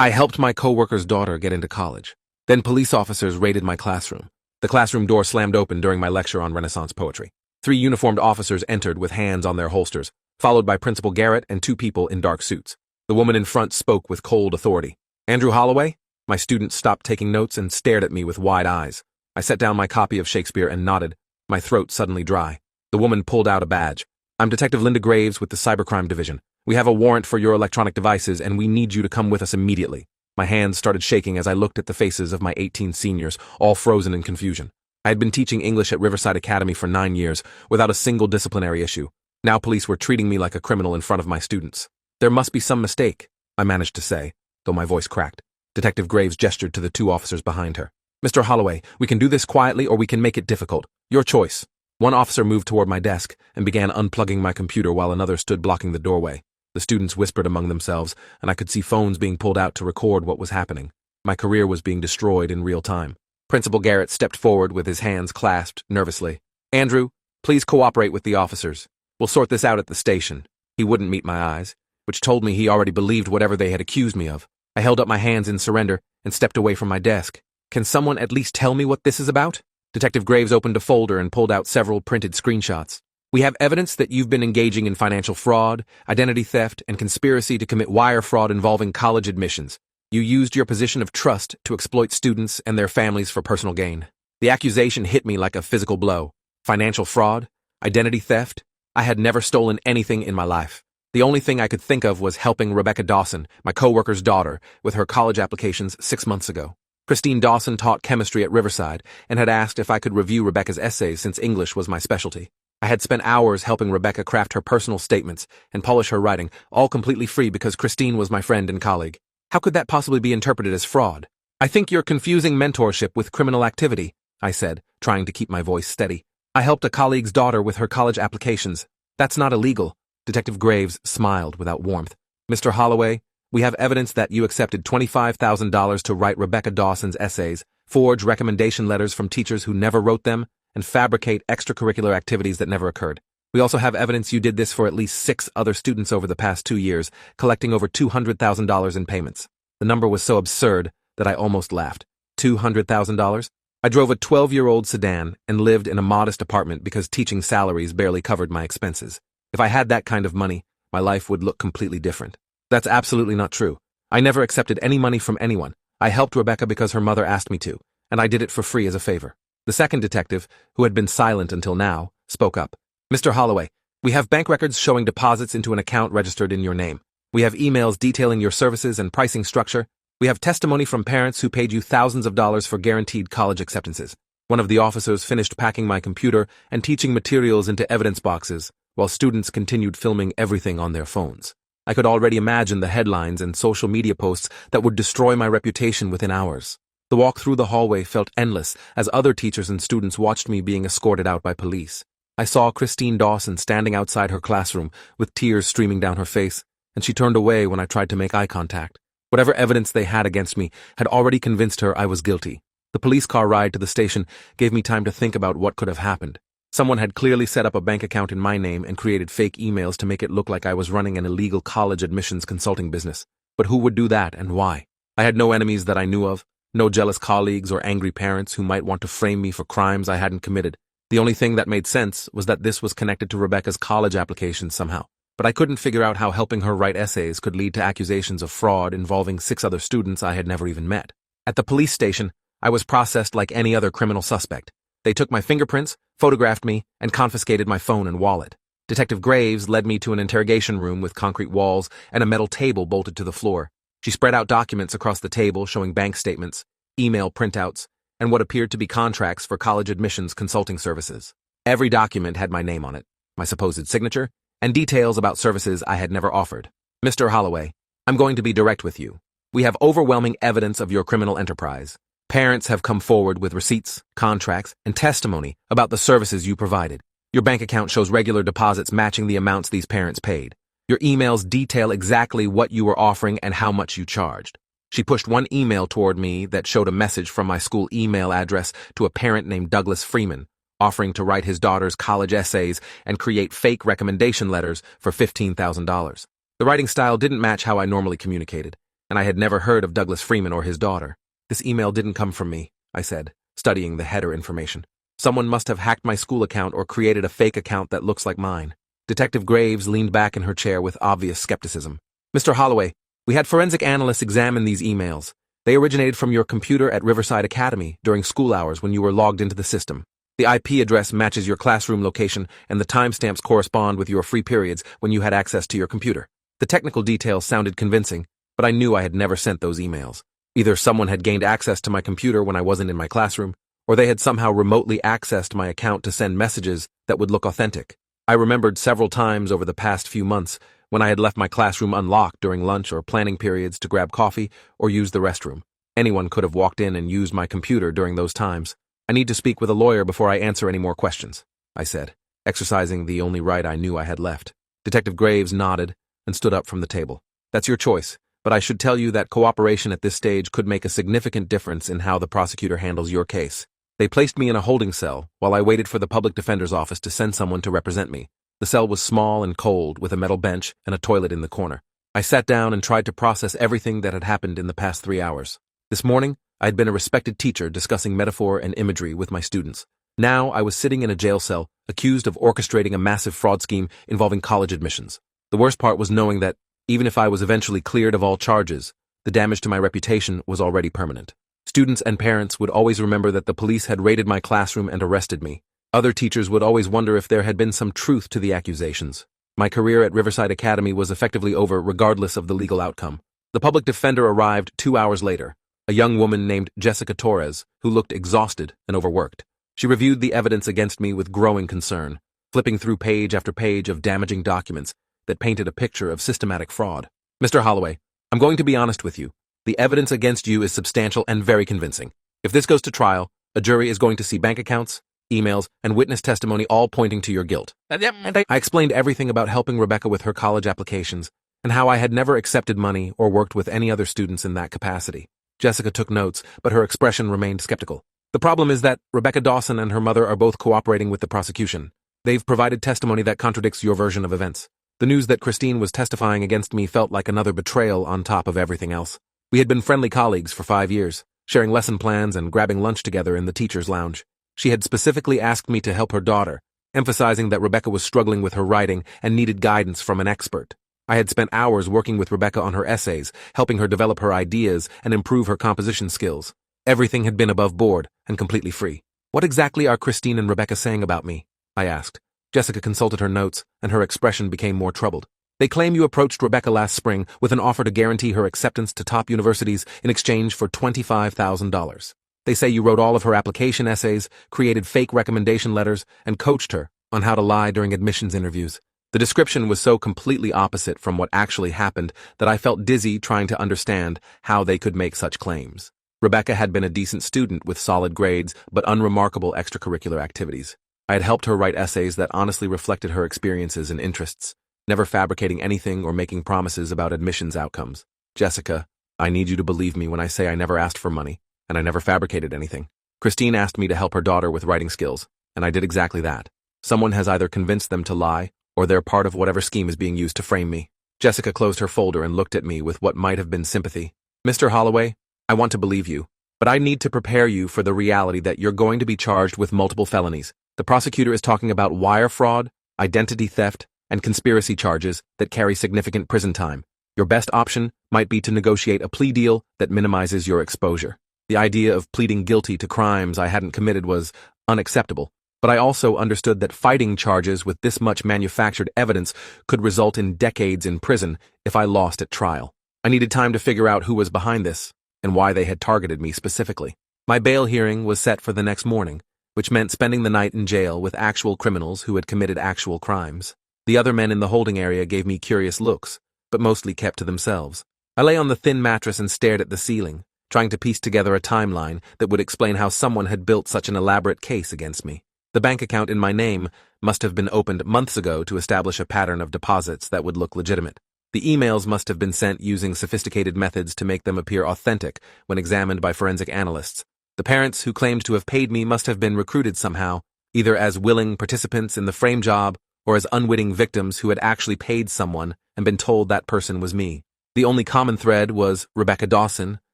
I helped my coworker's daughter get into college. Then police officers raided my classroom. The classroom door slammed open during my lecture on Renaissance poetry. 3 uniformed officers entered with hands on their holsters, followed by Principal Garrett and 2 people in dark suits. The woman in front spoke with cold authority. "Andrew Holloway?" My students stopped taking notes and stared at me with wide eyes. I set down my copy of Shakespeare and nodded, my throat suddenly dry. The woman pulled out a badge. "I'm Detective Linda Graves with the Cybercrime Division. We have a warrant for your electronic devices and we need you to come with us immediately." My hands started shaking as I looked at the faces of my 18 seniors, all frozen in confusion. I had been teaching English at Riverside Academy for 9 years, without a single disciplinary issue. Now police were treating me like a criminal in front of my students. "There must be some mistake," I managed to say, though my voice cracked. Detective Graves gestured to the 2 officers behind her. "Mr. Holloway, we can do this quietly or we can make it difficult. Your choice." One officer moved toward my desk and began unplugging my computer while another stood blocking the doorway. The students whispered among themselves, and I could see phones being pulled out to record what was happening. My career was being destroyed in real time. Principal Garrett stepped forward with his hands clasped nervously. "Andrew, please cooperate with the officers. We'll sort this out at the station." He wouldn't meet my eyes, which told me he already believed whatever they had accused me of. I held up my hands in surrender and stepped away from my desk. "Can someone at least tell me what this is about?" Detective Graves opened a folder and pulled out several printed screenshots. "We have evidence that you've been engaging in financial fraud, identity theft, and conspiracy to commit wire fraud involving college admissions. You used your position of trust to exploit students and their families for personal gain." The accusation hit me like a physical blow. Financial fraud? Identity theft? I had never stolen anything in my life. The only thing I could think of was helping Rebecca Dawson, my coworker's daughter, with her college applications 6 months ago. Christine Dawson taught chemistry at Riverside and had asked if I could review Rebecca's essays since English was my specialty. I had spent hours helping Rebecca craft her personal statements and polish her writing, all completely free because Christine was my friend and colleague. How could that possibly be interpreted as fraud? "I think you're confusing mentorship with criminal activity," I said, trying to keep my voice steady. "I helped a colleague's daughter with her college applications. That's not illegal." Detective Graves smiled without warmth. "Mr. Holloway, we have evidence that you accepted $25,000 to write Rebecca Dawson's essays, forge recommendation letters from teachers who never wrote them, and fabricate extracurricular activities that never occurred. We also have evidence you did this for at least 6 other students over the past 2 years, collecting over $200,000 in payments." The number was so absurd that I almost laughed. $200,000? I drove a 12-year-old sedan and lived in a modest apartment because teaching salaries barely covered my expenses. If I had that kind of money, my life would look completely different. That's absolutely not true. I never accepted any money from anyone. I helped Rebecca because her mother asked me to, and I did it for free as a favor. The second detective, who had been silent until now, spoke up. "Mr. Holloway, we have bank records showing deposits into an account registered in your name. We have emails detailing your services and pricing structure. We have testimony from parents who paid you thousands of dollars for guaranteed college acceptances." One of the officers finished packing my computer and teaching materials into evidence boxes, while students continued filming everything on their phones. I could already imagine the headlines and social media posts that would destroy my reputation within hours. The walk through the hallway felt endless as other teachers and students watched me being escorted out by police. I saw Christine Dawson standing outside her classroom with tears streaming down her face, and she turned away when I tried to make eye contact. Whatever evidence they had against me had already convinced her I was guilty. The police car ride to the station gave me time to think about what could have happened. Someone had clearly set up a bank account in my name and created fake emails to make it look like I was running an illegal college admissions consulting business. But who would do that and why? I had no enemies that I knew of, no jealous colleagues or angry parents who might want to frame me for crimes I hadn't committed. The only thing that made sense was that this was connected to Rebecca's college application somehow. But I couldn't figure out how helping her write essays could lead to accusations of fraud involving 6 other students I had never even met. At the police station, I was processed like any other criminal suspect. They took my fingerprints, photographed me, and confiscated my phone and wallet. Detective Graves led me to an interrogation room with concrete walls and a metal table bolted to the floor. She spread out documents across the table showing bank statements, email printouts, and what appeared to be contracts for college admissions consulting services. Every document had my name on it, my supposed signature, and details about services I had never offered. "Mr. Holloway, I'm going to be direct with you. We have overwhelming evidence of your criminal enterprise. Parents have come forward with receipts, contracts, and testimony about the services you provided. Your bank account shows regular deposits matching the amounts these parents paid. Your emails detail exactly what you were offering and how much you charged." She pushed one email toward me that showed a message from my school email address to a parent named Douglas Freeman, offering to write his daughter's college essays and create fake recommendation letters for $15,000. The writing style didn't match how I normally communicated. and I had never heard of Douglas Freeman or his daughter. This email didn't come from me, I said, studying the header information. Someone must have hacked my school account or created a fake account that looks like mine. Detective Graves leaned back in her chair with obvious skepticism. Mr. Holloway, we had forensic analysts examine these emails. They originated from your computer at Riverside Academy during school hours when you were logged into the system. The IP address matches your classroom location, and the timestamps correspond with your free periods when you had access to your computer. The technical details sounded convincing, but I knew I had never sent those emails. Either someone had gained access to my computer when I wasn't in my classroom, or they had somehow remotely accessed my account to send messages that would look authentic. I remembered several times over the past few months when I had left my classroom unlocked during lunch or planning periods to grab coffee or use the restroom. Anyone could have walked in and used my computer during those times. I need to speak with a lawyer before I answer any more questions, I said, exercising the only right I knew I had left. Detective Graves nodded and stood up from the table. That's your choice, but I should tell you that cooperation at this stage could make a significant difference in how the prosecutor handles your case. They placed me in a holding cell while I waited for the public defender's office to send someone to represent me. The cell was small and cold, with a metal bench and a toilet in the corner. I sat down and tried to process everything that had happened in the past 3 hours. This morning, I had been a respected teacher discussing metaphor and imagery with my students. Now I was sitting in a jail cell, accused of orchestrating a massive fraud scheme involving college admissions. The worst part was knowing that, even if I was eventually cleared of all charges, the damage to my reputation was already permanent. Students and parents would always remember that the police had raided my classroom and arrested me. Other teachers would always wonder if there had been some truth to the accusations. My career at Riverside Academy was effectively over regardless of the legal outcome. The public defender arrived 2 hours later, a young woman named Jessica Torres, who looked exhausted and overworked. She reviewed the evidence against me with growing concern, flipping through page after page of damaging documents that painted a picture of systematic fraud. Mr. Holloway, I'm going to be honest with you. The evidence against you is substantial and very convincing. If this goes to trial, a jury is going to see bank accounts, emails, and witness testimony all pointing to your guilt. And I explained everything about helping Rebecca with her college applications and how I had never accepted money or worked with any other students in that capacity. Jessica took notes, but her expression remained skeptical. The problem is that Rebecca Dawson and her mother are both cooperating with the prosecution. They've provided testimony that contradicts your version of events. The news that Christine was testifying against me felt like another betrayal on top of everything else. We had been friendly colleagues for 5 years, sharing lesson plans and grabbing lunch together in the teacher's lounge. She had specifically asked me to help her daughter, emphasizing that Rebecca was struggling with her writing and needed guidance from an expert. I had spent hours working with Rebecca on her essays, helping her develop her ideas and improve her composition skills. Everything had been above board and completely free. What exactly are Christine and Rebecca saying about me? I asked. Jessica consulted her notes, and her expression became more troubled. They claim you approached Rebecca last spring with an offer to guarantee her acceptance to top universities in exchange for $25,000. They say you wrote all of her application essays, created fake recommendation letters, and coached her on how to lie during admissions interviews. The description was so completely opposite from what actually happened that I felt dizzy trying to understand how they could make such claims. Rebecca had been a decent student with solid grades but unremarkable extracurricular activities. I had helped her write essays that honestly reflected her experiences and interests, never fabricating anything or making promises about admissions outcomes. Jessica, I need you to believe me when I say I never asked for money, and I never fabricated anything. Christine asked me to help her daughter with writing skills, and I did exactly that. Someone has either convinced them to lie, or they're part of whatever scheme is being used to frame me. Jessica closed her folder and looked at me with what might have been sympathy. Mr. Holloway, I want to believe you, but I need to prepare you for the reality that you're going to be charged with multiple felonies. The prosecutor is talking about wire fraud, identity theft, and conspiracy charges that carry significant prison time. Your best option might be to negotiate a plea deal that minimizes your exposure. The idea of pleading guilty to crimes I hadn't committed was unacceptable, but I also understood that fighting charges with this much manufactured evidence could result in decades in prison if I lost at trial. I needed time to figure out who was behind this and why they had targeted me specifically. My bail hearing was set for the next morning, which meant spending the night in jail with actual criminals who had committed actual crimes. The other men in the holding area gave me curious looks, but mostly kept to themselves. I lay on the thin mattress and stared at the ceiling, trying to piece together a timeline that would explain how someone had built such an elaborate case against me. The bank account in my name must have been opened months ago to establish a pattern of deposits that would look legitimate. The emails must have been sent using sophisticated methods to make them appear authentic when examined by forensic analysts. The parents who claimed to have paid me must have been recruited somehow, either as willing participants in the frame job or as unwitting victims who had actually paid someone and been told that person was me. The only common thread was Rebecca Dawson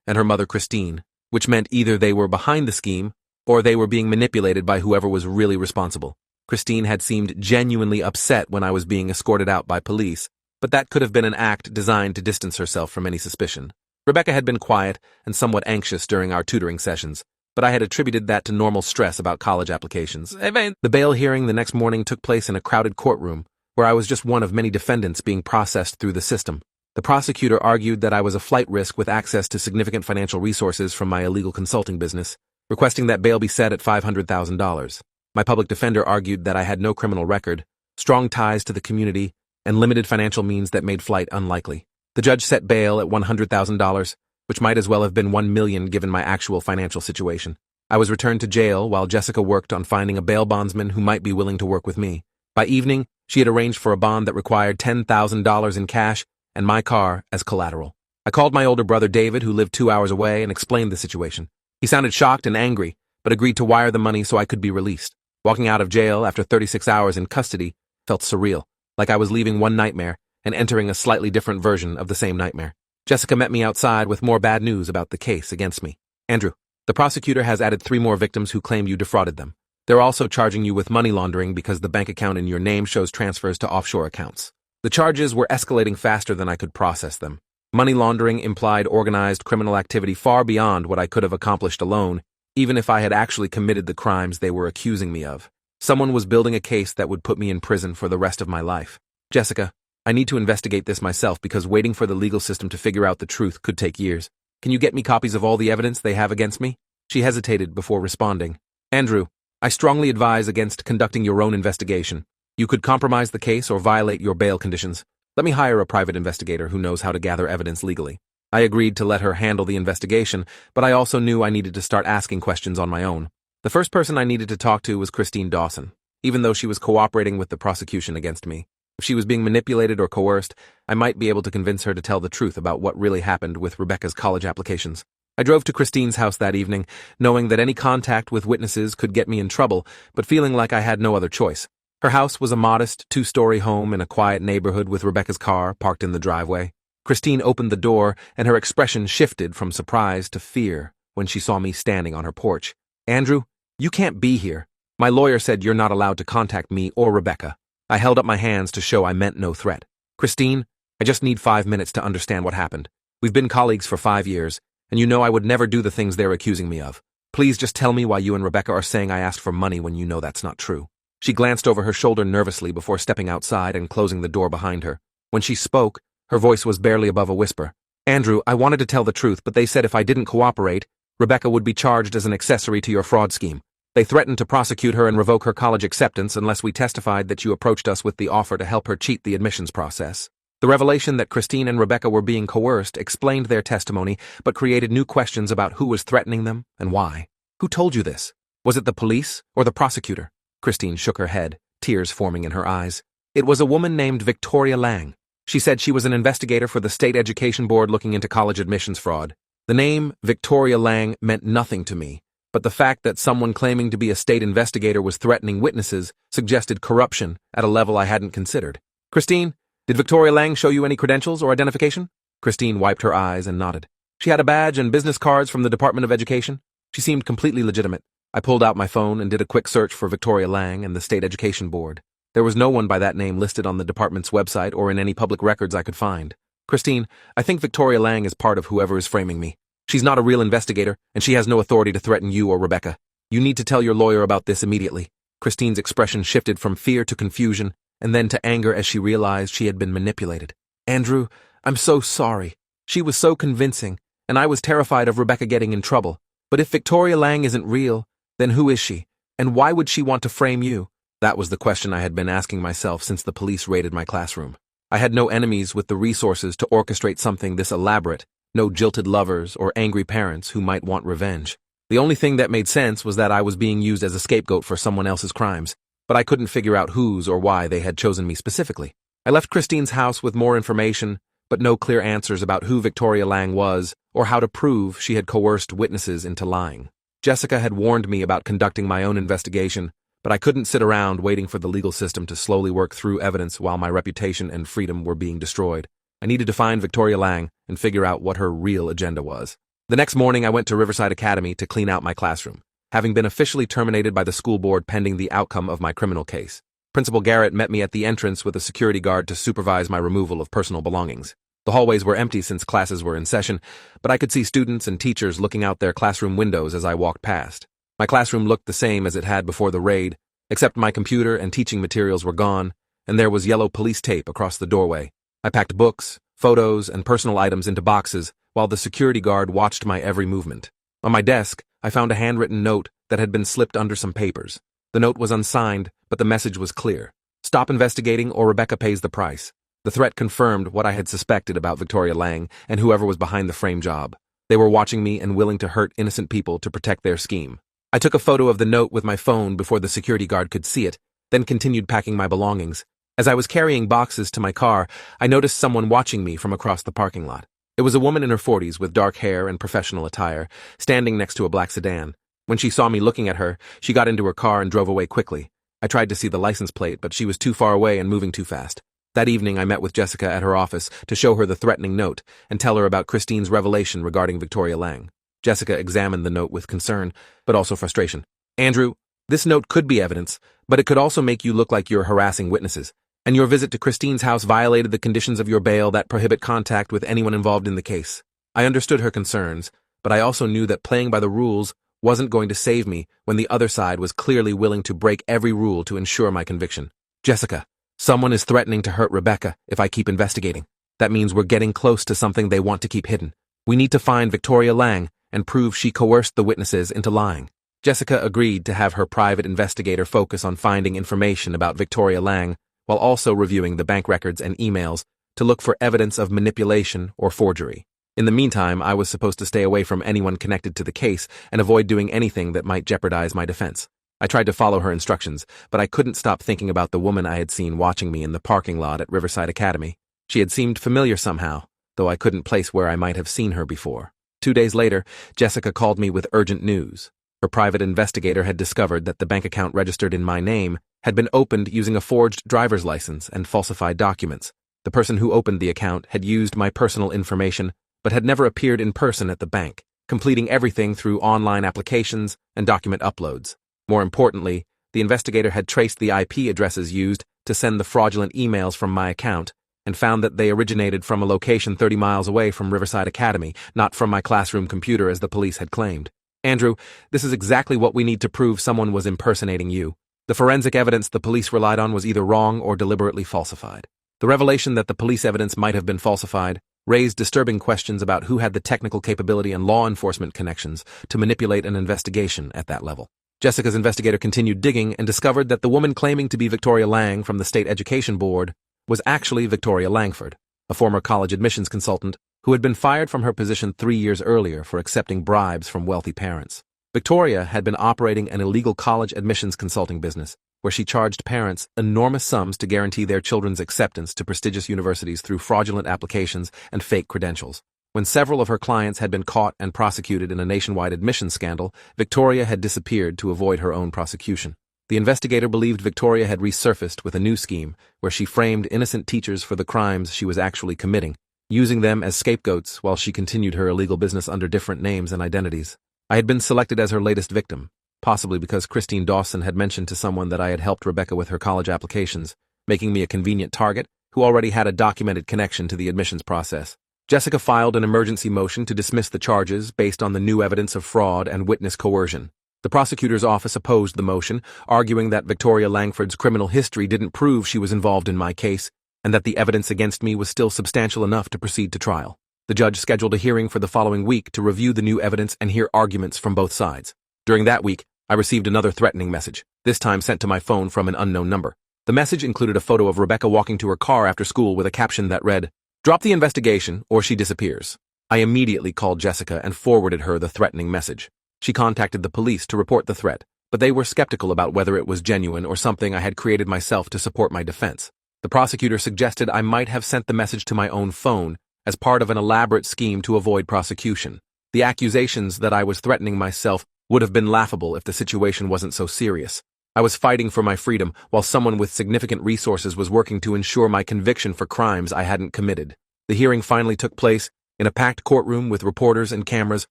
and her mother Christine, which meant either they were behind the scheme or they were being manipulated by whoever was really responsible. Christine had seemed genuinely upset when I was being escorted out by police, but that could have been an act designed to distance herself from any suspicion. Rebecca had been quiet and somewhat anxious during our tutoring sessions, but I had attributed that to normal stress about college applications. The bail hearing the next morning took place in a crowded courtroom, where I was just one of many defendants being processed through the system. The prosecutor argued that I was a flight risk with access to significant financial resources from my illegal consulting business, requesting that bail be set at $500,000. My public defender argued that I had no criminal record, strong ties to the community, and limited financial means that made flight unlikely. The judge set bail at $100,000, which might as well have been $1 million given my actual financial situation. I was returned to jail while Jessica worked on finding a bail bondsman who might be willing to work with me. By evening, she had arranged for a bond that required $10,000 in cash and my car as collateral. I called my older brother David, who lived 2 hours away, and explained the situation. He sounded shocked and angry, but agreed to wire the money so I could be released. Walking out of jail after 36 hours in custody felt surreal, like I was leaving one nightmare and entering a slightly different version of the same nightmare. Jessica met me outside with more bad news about the case against me. Andrew, the prosecutor has added 3 more victims who claim you defrauded them. They're also charging you with money laundering because the bank account in your name shows transfers to offshore accounts. The charges were escalating faster than I could process them. Money laundering implied organized criminal activity far beyond what I could have accomplished alone, even if I had actually committed the crimes they were accusing me of. Someone was building a case that would put me in prison for the rest of my life. Jessica, I need to investigate this myself because waiting for the legal system to figure out the truth could take years. Can you get me copies of all the evidence they have against me? She hesitated before responding. Andrew, I strongly advise against conducting your own investigation. You could compromise the case or violate your bail conditions. Let me hire a private investigator who knows how to gather evidence legally. I agreed to let her handle the investigation, but I also knew I needed to start asking questions on my own. The first person I needed to talk to was Christine Dawson, even though she was cooperating with the prosecution against me. If she was being manipulated or coerced, I might be able to convince her to tell the truth about what really happened with Rebecca's college applications. I drove to Christine's house that evening, knowing that any contact with witnesses could get me in trouble, but feeling like I had no other choice. Her house was a modest 2-story home in a quiet neighborhood with Rebecca's car parked in the driveway. Christine opened the door, and her expression shifted from surprise to fear when she saw me standing on her porch. Andrew, you can't be here. My lawyer said you're not allowed to contact me or Rebecca. I held up my hands to show I meant no threat. Christine, I just need 5 minutes to understand what happened. We've been colleagues for 5 years, and you know I would never do the things they're accusing me of. Please just tell me why you and Rebecca are saying I asked for money when you know that's not true. She glanced over her shoulder nervously before stepping outside and closing the door behind her. When she spoke, her voice was barely above a whisper. Andrew, I wanted to tell the truth, but they said if I didn't cooperate, Rebecca would be charged as an accessory to your fraud scheme. They threatened to prosecute her and revoke her college acceptance unless we testified that you approached us with the offer to help her cheat the admissions process. The revelation that Christine and Rebecca were being coerced explained their testimony, but created new questions about who was threatening them and why. Who told you this? Was it the police or the prosecutor? Christine shook her head, tears forming in her eyes. It was a woman named Victoria Lang. She said she was an investigator for the State Education Board looking into college admissions fraud. The name Victoria Lang meant nothing to me, but the fact that someone claiming to be a state investigator was threatening witnesses suggested corruption at a level I hadn't considered. Christine, did Victoria Lang show you any credentials or identification? Christine wiped her eyes and nodded. She had a badge and business cards from the Department of Education. She seemed completely legitimate. I pulled out my phone and did a quick search for Victoria Lang and the State Education Board. There was no one by that name listed on the department's website or in any public records I could find. Christine, I think Victoria Lang is part of whoever is framing me. She's not a real investigator, and she has no authority to threaten you or Rebecca. You need to tell your lawyer about this immediately. Christine's expression shifted from fear to confusion, and then to anger as she realized she had been manipulated. Andrew, I'm so sorry. She was so convincing, and I was terrified of Rebecca getting in trouble. But if Victoria Lang isn't real, then who is she? And why would she want to frame you? That was the question I had been asking myself since the police raided my classroom. I had no enemies with the resources to orchestrate something this elaborate, no jilted lovers or angry parents who might want revenge. The only thing that made sense was that I was being used as a scapegoat for someone else's crimes, but I couldn't figure out whose or why they had chosen me specifically. I left Christine's house with more information, but no clear answers about who Victoria Lang was or how to prove she had coerced witnesses into lying. Jessica had warned me about conducting my own investigation, but I couldn't sit around waiting for the legal system to slowly work through evidence while my reputation and freedom were being destroyed. I needed to find Victoria Lang and figure out what her real agenda was. The next morning, I went to Riverside Academy to clean out my classroom, having been officially terminated by the school board pending the outcome of my criminal case. Principal Garrett met me at the entrance with a security guard to supervise my removal of personal belongings. The hallways were empty since classes were in session, but I could see students and teachers looking out their classroom windows as I walked past. My classroom looked the same as it had before the raid, except my computer and teaching materials were gone, and there was yellow police tape across the doorway. I packed books, photos, and personal items into boxes while the security guard watched my every movement. On my desk, I found a handwritten note that had been slipped under some papers. The note was unsigned, but the message was clear. Stop investigating or Rebecca pays the price. The threat confirmed what I had suspected about Victoria Lang and whoever was behind the frame job. They were watching me and willing to hurt innocent people to protect their scheme. I took a photo of the note with my phone before the security guard could see it, then continued packing my belongings. As I was carrying boxes to my car, I noticed someone watching me from across the parking lot. It was a woman in her 40s with dark hair and professional attire, standing next to a black sedan. When she saw me looking at her, she got into her car and drove away quickly. I tried to see the license plate, but she was too far away and moving too fast. That evening, I met with Jessica at her office to show her the threatening note and tell her about Christine's revelation regarding Victoria Lang. Jessica examined the note with concern, but also frustration. Andrew, this note could be evidence, but it could also make you look like you're harassing witnesses. And your visit to Christine's house violated the conditions of your bail that prohibit contact with anyone involved in the case. I understood her concerns, but I also knew that playing by the rules wasn't going to save me when the other side was clearly willing to break every rule to ensure my conviction. Jessica, someone is threatening to hurt Rebecca if I keep investigating. That means we're getting close to something they want to keep hidden. We need to find Victoria Lang and prove she coerced the witnesses into lying. Jessica agreed to have her private investigator focus on finding information about Victoria Lang while also reviewing the bank records and emails to look for evidence of manipulation or forgery. In the meantime, I was supposed to stay away from anyone connected to the case and avoid doing anything that might jeopardize my defense. I tried to follow her instructions, but I couldn't stop thinking about the woman I had seen watching me in the parking lot at Riverside Academy. She had seemed familiar somehow, though I couldn't place where I might have seen her before. 2 days later, Jessica called me with urgent news. Her private investigator had discovered that the bank account registered in my name had been opened using a forged driver's license and falsified documents. The person who opened the account had used my personal information, but had never appeared in person at the bank, completing everything through online applications and document uploads. More importantly, the investigator had traced the IP addresses used to send the fraudulent emails from my account and found that they originated from a location 30 miles away from Riverside Academy, not from my classroom computer as the police had claimed. Andrew, this is exactly what we need to prove someone was impersonating you. The forensic evidence the police relied on was either wrong or deliberately falsified. The revelation that the police evidence might have been falsified raised disturbing questions about who had the technical capability and law enforcement connections to manipulate an investigation at that level. Jessica's investigator continued digging and discovered that the woman claiming to be Victoria Lang from the State Education Board was actually Victoria Langford, a former college admissions consultant who had been fired from her position 3 years earlier for accepting bribes from wealthy parents. Victoria had been operating an illegal college admissions consulting business where she charged parents enormous sums to guarantee their children's acceptance to prestigious universities through fraudulent applications and fake credentials. When several of her clients had been caught and prosecuted in a nationwide admissions scandal, Victoria had disappeared to avoid her own prosecution. The investigator believed Victoria had resurfaced with a new scheme where she framed innocent teachers for the crimes she was actually committing, using them as scapegoats while she continued her illegal business under different names and identities. I had been selected as her latest victim, possibly because Christine Dawson had mentioned to someone that I had helped Rebecca with her college applications, making me a convenient target who already had a documented connection to the admissions process. Jessica filed an emergency motion to dismiss the charges based on the new evidence of fraud and witness coercion. The prosecutor's office opposed the motion, arguing that Victoria Langford's criminal history didn't prove she was involved in my case, and that the evidence against me was still substantial enough to proceed to trial. The judge scheduled a hearing for the following week to review the new evidence and hear arguments from both sides. During that week, I received another threatening message, this time sent to my phone from an unknown number. The message included a photo of Rebecca walking to her car after school with a caption that read, "Drop the investigation or she disappears." I immediately called Jessica and forwarded her the threatening message. She contacted the police to report the threat, but they were skeptical about whether it was genuine or something I had created myself to support my defense. The prosecutor suggested I might have sent the message to my own phone as part of an elaborate scheme to avoid prosecution. The accusations that I was threatening myself would have been laughable if the situation wasn't so serious. I was fighting for my freedom while someone with significant resources was working to ensure my conviction for crimes I hadn't committed. The hearing finally took place in a packed courtroom with reporters and cameras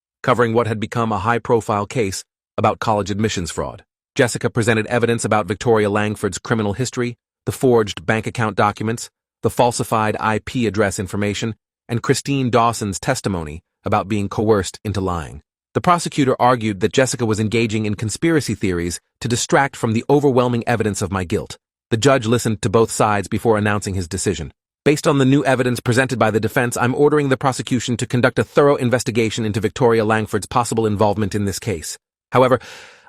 covering what had become a high-profile case about college admissions fraud. Jessica presented evidence about Victoria Langford's criminal history, the forged bank account documents, the falsified IP address information, and Christine Dawson's testimony about being coerced into lying. The prosecutor argued that Jessica was engaging in conspiracy theories to distract from the overwhelming evidence of my guilt. The judge listened to both sides before announcing his decision. Based on the new evidence presented by the defense, I'm ordering the prosecution to conduct a thorough investigation into Victoria Langford's possible involvement in this case. However,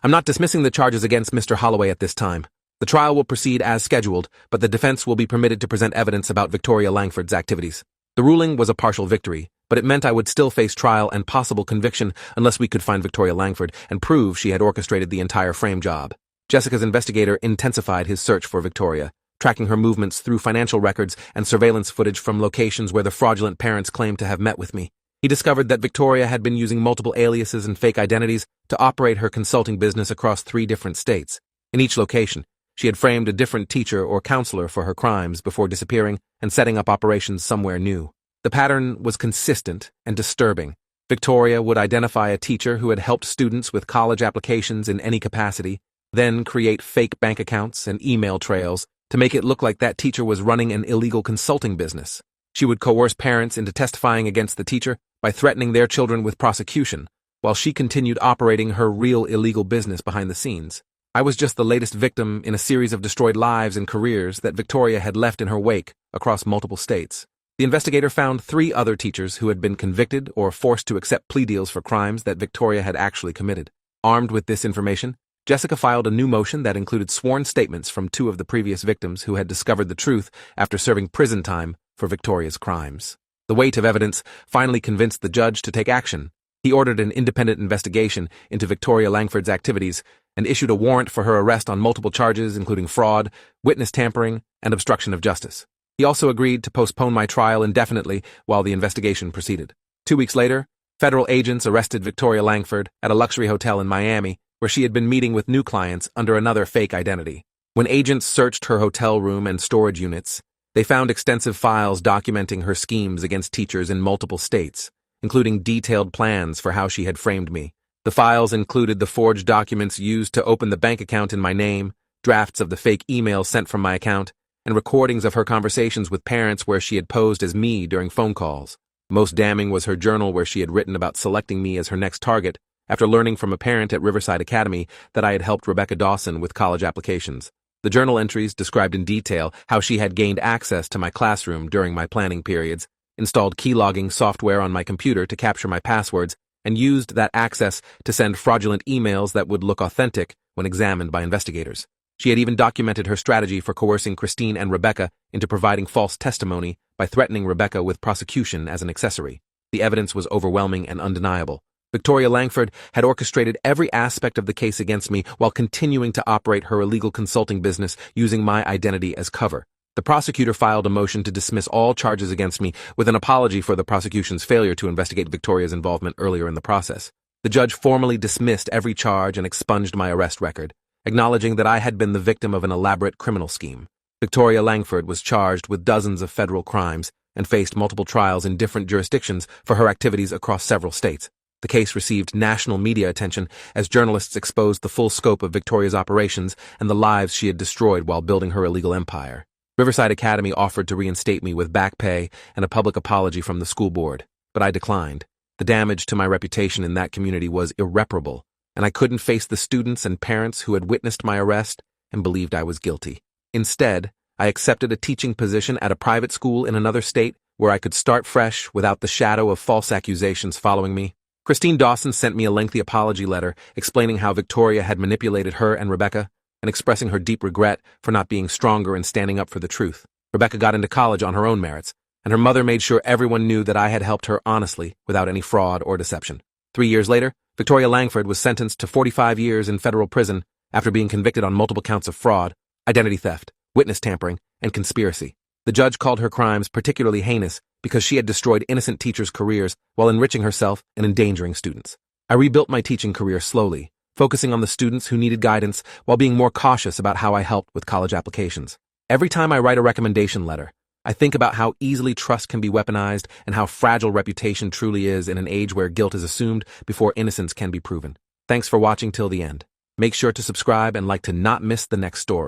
I'm not dismissing the charges against Mr. Holloway at this time. The trial will proceed as scheduled, but the defense will be permitted to present evidence about Victoria Langford's activities. The ruling was a partial victory, but it meant I would still face trial and possible conviction unless we could find Victoria Langford and prove she had orchestrated the entire frame job. Jessica's investigator intensified his search for Victoria, tracking her movements through financial records and surveillance footage from locations where the fraudulent parents claimed to have met with me. He discovered that Victoria had been using multiple aliases and fake identities to operate her consulting business across 3 different states. In each location, she had framed a different teacher or counselor for her crimes before disappearing and setting up operations somewhere new. The pattern was consistent and disturbing. Victoria would identify a teacher who had helped students with college applications in any capacity, then create fake bank accounts and email trails to make it look like that teacher was running an illegal consulting business. She would coerce parents into testifying against the teacher by threatening their children with prosecution, while she continued operating her real illegal business behind the scenes. I was just the latest victim in a series of destroyed lives and careers that Victoria had left in her wake across multiple states. The investigator found 3 other teachers who had been convicted or forced to accept plea deals for crimes that Victoria had actually committed. Armed with this information, Jessica filed a new motion that included sworn statements from 2 of the previous victims who had discovered the truth after serving prison time for Victoria's crimes. The weight of evidence finally convinced the judge to take action. He ordered an independent investigation into Victoria Langford's activities and issued a warrant for her arrest on multiple charges including fraud, witness tampering, and obstruction of justice. He also agreed to postpone my trial indefinitely while the investigation proceeded. 2 weeks later, federal agents arrested Victoria Langford at a luxury hotel in Miami where she had been meeting with new clients under another fake identity. When agents searched her hotel room and storage units, they found extensive files documenting her schemes against teachers in multiple states, including detailed plans for how she had framed me. The files included the forged documents used to open the bank account in my name, drafts of the fake emails sent from my account, and recordings of her conversations with parents where she had posed as me during phone calls. Most damning was her journal where she had written about selecting me as her next target after learning from a parent at Riverside Academy that I had helped Rebecca Dawson with college applications. The journal entries described in detail how she had gained access to my classroom during my planning periods, installed keylogging software on my computer to capture my passwords, and used that access to send fraudulent emails that would look authentic when examined by investigators. She had even documented her strategy for coercing Christine and Rebecca into providing false testimony by threatening Rebecca with prosecution as an accessory. The evidence was overwhelming and undeniable. Victoria Langford had orchestrated every aspect of the case against me while continuing to operate her illegal consulting business using my identity as cover. The prosecutor filed a motion to dismiss all charges against me with an apology for the prosecution's failure to investigate Victoria's involvement earlier in the process. The judge formally dismissed every charge and expunged my arrest record, acknowledging that I had been the victim of an elaborate criminal scheme. Victoria Langford was charged with dozens of federal crimes and faced multiple trials in different jurisdictions for her activities across several states. The case received national media attention as journalists exposed the full scope of Victoria's operations and the lives she had destroyed while building her illegal empire. Riverside Academy offered to reinstate me with back pay and a public apology from the school board, but I declined. The damage to my reputation in that community was irreparable, and I couldn't face the students and parents who had witnessed my arrest and believed I was guilty. Instead, I accepted a teaching position at a private school in another state where I could start fresh without the shadow of false accusations following me. Christine Dawson sent me a lengthy apology letter explaining how Victoria had manipulated her and Rebecca and expressing her deep regret for not being stronger and standing up for the truth. Rebecca got into college on her own merits, and her mother made sure everyone knew that I had helped her honestly without any fraud or deception. 3 years later, Victoria Langford was sentenced to 45 years in federal prison after being convicted on multiple counts of fraud, identity theft, witness tampering, and conspiracy. The judge called her crimes particularly heinous because she had destroyed innocent teachers' careers while enriching herself and endangering students. I rebuilt my teaching career slowly, focusing on the students who needed guidance while being more cautious about how I helped with college applications. Every time I write a recommendation letter, I think about how easily trust can be weaponized and how fragile reputation truly is in an age where guilt is assumed before innocence can be proven. Thanks for watching till the end. Make sure to subscribe and like to not miss the next story.